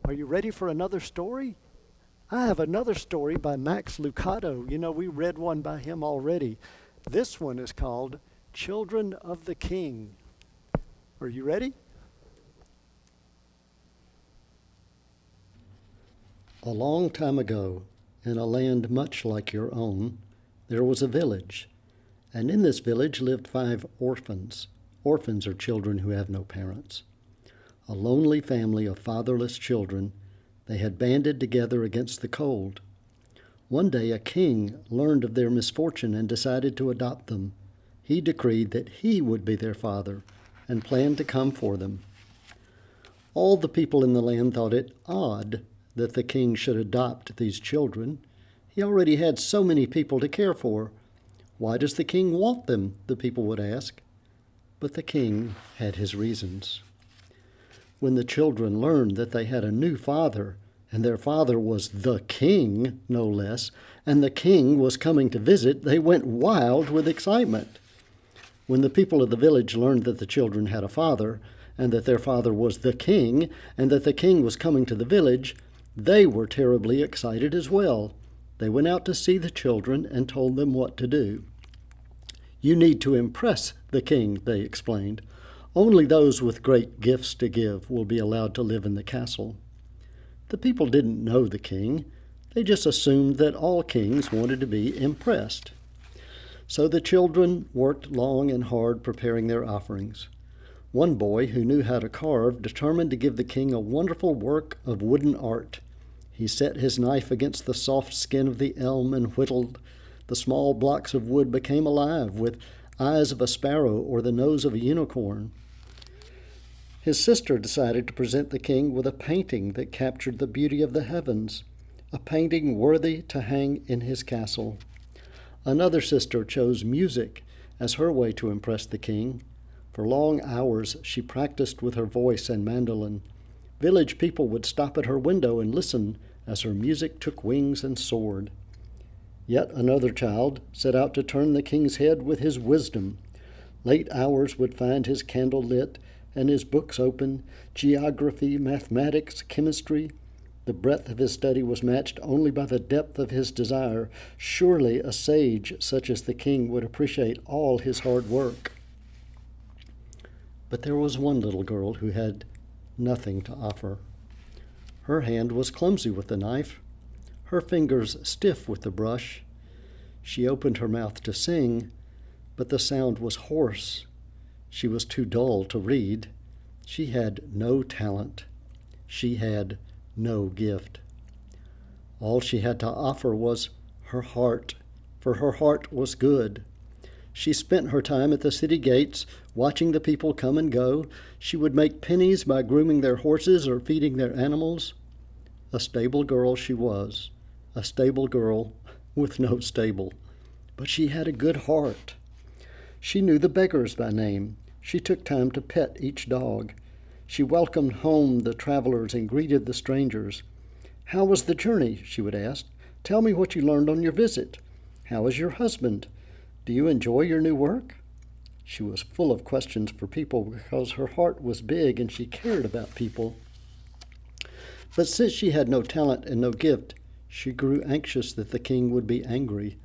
Are you ready for another story? I have another story by Max Lucado. You know, we read one by him already. This one is called Children of the King. Are you ready? A long time ago, in a land much like your own, there was a village, and in this village lived 5 orphans. Orphans are children who have no parents. A lonely family of fatherless children, they had banded together against the cold. One day a king learned of their misfortune and decided to adopt them. He decreed that he would be their father and planned to come for them. All the people in the land thought it odd that the king should adopt these children. He already had so many people to care for. Why does the king want them? The people would ask. But the king had his reasons. When the children learned that they had a new father, and their father was the king, no less, and the king was coming to visit, they went wild with excitement. When the people of the village learned that the children had a father, and that their father was the king, and that the king was coming to the village, they were terribly excited as well. They went out to see the children and told them what to do. "You need to impress the king," they explained. "Only those with great gifts to give will be allowed to live in the castle." The people didn't know the king. They just assumed that all kings wanted to be impressed. So the children worked long and hard preparing their offerings. One boy who knew how to carve determined to give the king a wonderful work of wooden art. He set his knife against the soft skin of the elm and whittled. The small blocks of wood became alive with eyes of a sparrow or the nose of a unicorn. His sister decided to present the king with a painting that captured the beauty of the heavens, a painting worthy to hang in his castle. Another sister chose music as her way to impress the king. For long hours she practiced with her voice and mandolin. Village people would stop at her window and listen as her music took wings and soared. Yet another child set out to turn the king's head with his wisdom. Late hours would find his candle lit and his books open, geography, mathematics, chemistry. The breadth of his study was matched only by the depth of his desire. Surely a sage such as the king would appreciate all his hard work. But there was one little girl who had nothing to offer. Her hand was clumsy with the knife, her fingers stiff with the brush. She opened her mouth to sing, but the sound was hoarse. She was too dull to read. She had no talent. She had no gift. All she had to offer was her heart, for her heart was good. She spent her time at the city gates, watching the people come and go. She would make pennies by grooming their horses or feeding their animals. A stable girl she was, a stable girl with no stable. But she had a good heart. She knew the beggars by name. She took time to pet each dog. She welcomed home the travelers and greeted the strangers. "How was the journey?" she would ask. "Tell me what you learned on your visit. How is your husband? Do you enjoy your new work?" She was full of questions for people because her heart was big and she cared about people. But since she had no talent and no gift, she grew anxious that the king would be angry.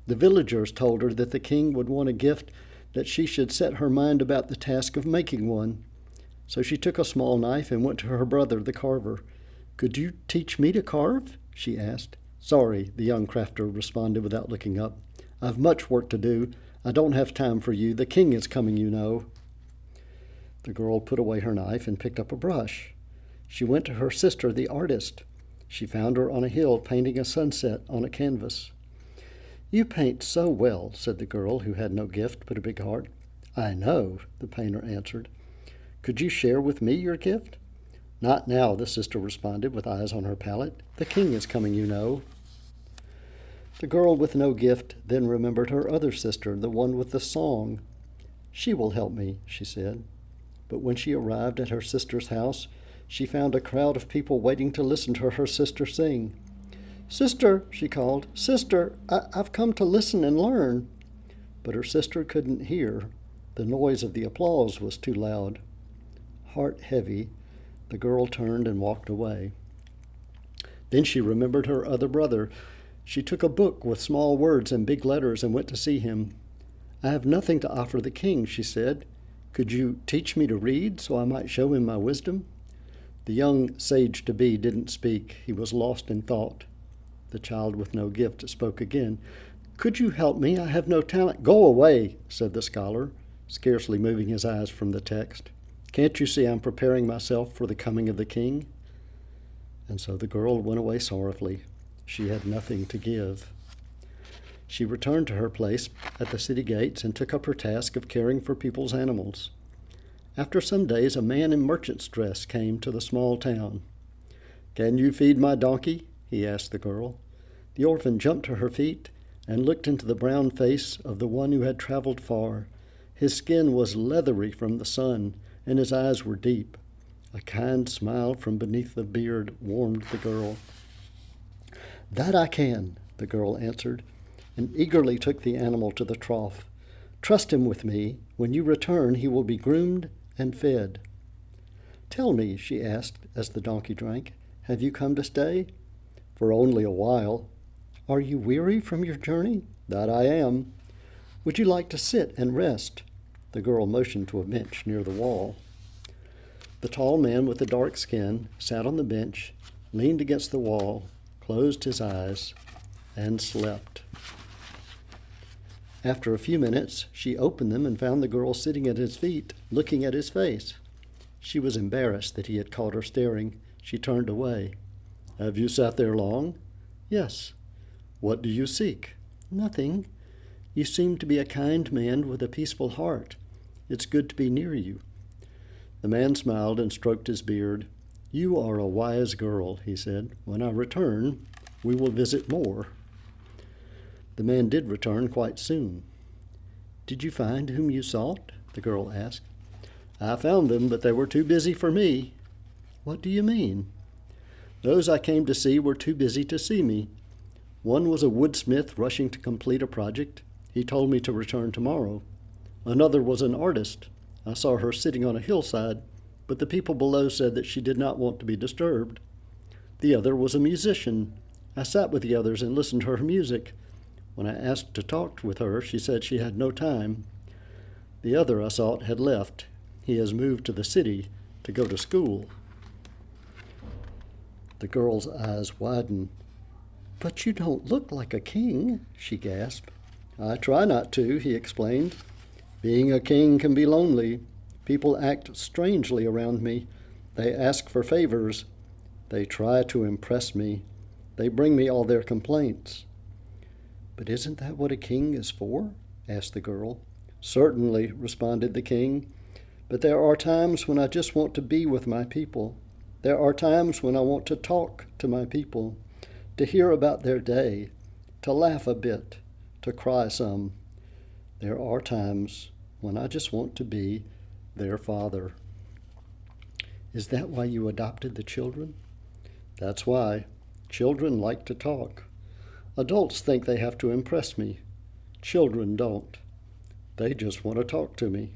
The villagers told her that the king would want a gift, that she should set her mind about the task of making one. So she took a small knife and went to her brother, the carver. "Could you teach me to carve?" she asked. "Sorry," the young crafter responded without looking up. "I've much work to do. I don't have time for you. The king is coming, you know." The girl put away her knife and picked up a brush. She went to her sister, the artist. She found her on a hill painting a sunset on a canvas. "You paint so well," said the girl, who had no gift but a big heart. "I know," the painter answered. "Could you share with me your gift?" "Not now," the sister responded with eyes on her palette. "The king is coming, you know." The girl with no gift then remembered her other sister, the one with the song. "She will help me," she said. But when she arrived at her sister's house, she found a crowd of people waiting to listen to her sister sing. "Sister," she called, "Sister, I've come to listen and learn." But her sister couldn't hear. The noise of the applause was too loud. Heart heavy, the girl turned and walked away. Then she remembered her other brother. She took a book with small words and big letters and went to see him. "I have nothing to offer the king," she said. "Could you teach me to read so I might show him my wisdom?" The young sage-to-be didn't speak. He was lost in thought. The child with no gift spoke again. "Could you help me? I have no talent." "Go away," said the scholar, scarcely moving his eyes from the text. "Can't you see I'm preparing myself for the coming of the king?" And so the girl went away sorrowfully. She had nothing to give. She returned to her place at the city gates and took up her task of caring for people's animals. After some days, a man in merchant's dress came to the small town. "Can you feed my donkey?" he asked the girl. The orphan jumped to her feet and looked into the brown face of the one who had traveled far. His skin was leathery from the sun, and his eyes were deep. A kind smile from beneath the beard warmed the girl. "That I can," the girl answered, and eagerly took the animal to the trough. "Trust him with me. When you return, he will be groomed and fed." "Tell me," she asked as the donkey drank, "have you come to stay?" "For only a while." "Are you weary from your journey?" "That I am." "Would you like to sit and rest?" The girl motioned to a bench near the wall. The tall man with the dark skin sat on the bench, leaned against the wall, closed his eyes, and slept. After a few minutes, she opened them and found the girl sitting at his feet, looking at his face. She was embarrassed that he had caught her staring. She turned away. "Have you sat there long?" "Yes." "What do you seek?" "Nothing. You seem to be a kind man with a peaceful heart. It's good to be near you." The man smiled and stroked his beard. "You are a wise girl," he said. "When I return, we will visit more." The man did return quite soon. "Did you find whom you sought?" the girl asked. "I found them, but they were too busy for me." "What do you mean?" "Those I came to see were too busy to see me. One was a woodsmith rushing to complete a project. He told me to return tomorrow. Another was an artist. I saw her sitting on a hillside, but the people below said that she did not want to be disturbed. The other was a musician. I sat with the others and listened to her music. When I asked to talk with her, she said she had no time. The other I sought had left. He has moved to the city to go to school." The girl's eyes widened. "But you don't look like a king," she gasped. "I try not to," he explained. "Being a king can be lonely. People act strangely around me. They ask for favors. They try to impress me. They bring me all their complaints." "But isn't that what a king is for?" asked the girl. "Certainly," responded the king. "But there are times when I just want to be with my people. There are times when I want to talk to my people, to hear about their day, to laugh a bit, to cry some. There are times when I just want to be their father." "Is that why you adopted the children?" "That's why. Children like to talk. Adults think they have to impress me. Children don't. They just want to talk to me."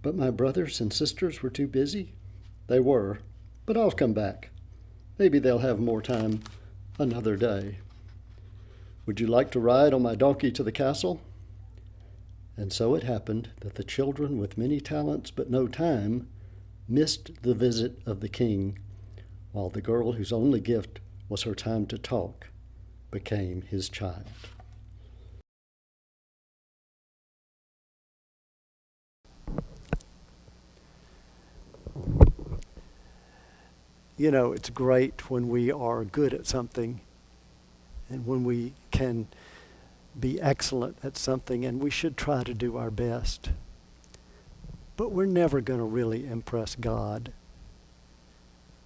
"But my brothers and sisters were too busy?" "They were, but I'll come back. Maybe they'll have more time another day. Would you like to ride on my donkey to the castle?" And so it happened that the children with many talents but no time missed the visit of the king, while the girl whose only gift was her time to talk became his child. You know, it's great when we are good at something and when we can be excellent at something, and we should try to do our best. But we're never going to really impress God.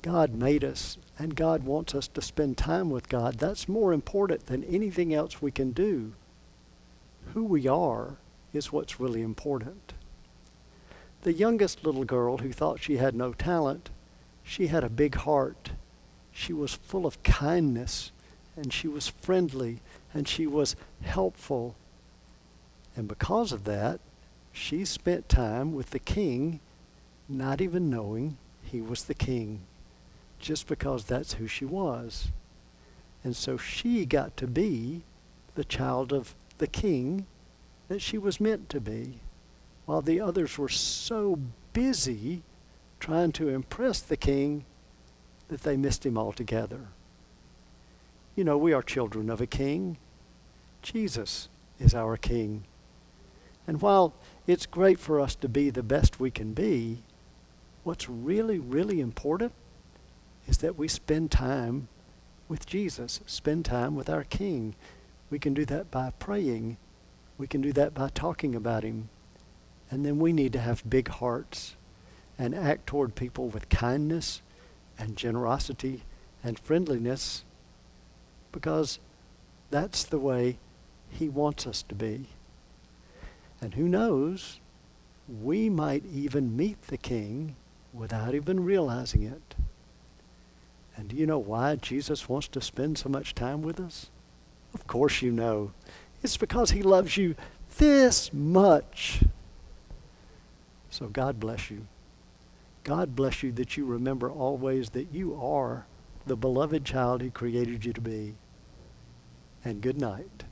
God made us, and God wants us to spend time with God. That's more important than anything else we can do. Who we are is what's really important. The youngest little girl who thought she had no talent, she had a big heart. She was full of kindness, and she was friendly, and she was helpful. And because of that, she spent time with the king, not even knowing he was the king. just because that's who she was. And so she got to be the child of the king that she was meant to be, while the others were so busy trying to impress the king that they missed him altogether. You know, we are children of a king. Jesus is our king. And while it's great for us to be the best we can be, what's really, really important is that we spend time with Jesus, spend time with our King. We can do that by praying. We can do that by talking about him. And then we need to have big hearts and act toward people with kindness and generosity and friendliness, because that's the way he wants us to be. And who knows, we might even meet the King without even realizing it. And do you know why Jesus wants to spend so much time with us? Of course you know. It's because he loves you this much. So God bless you. God bless you that you remember always that you are the beloved child he created you to be. And good night.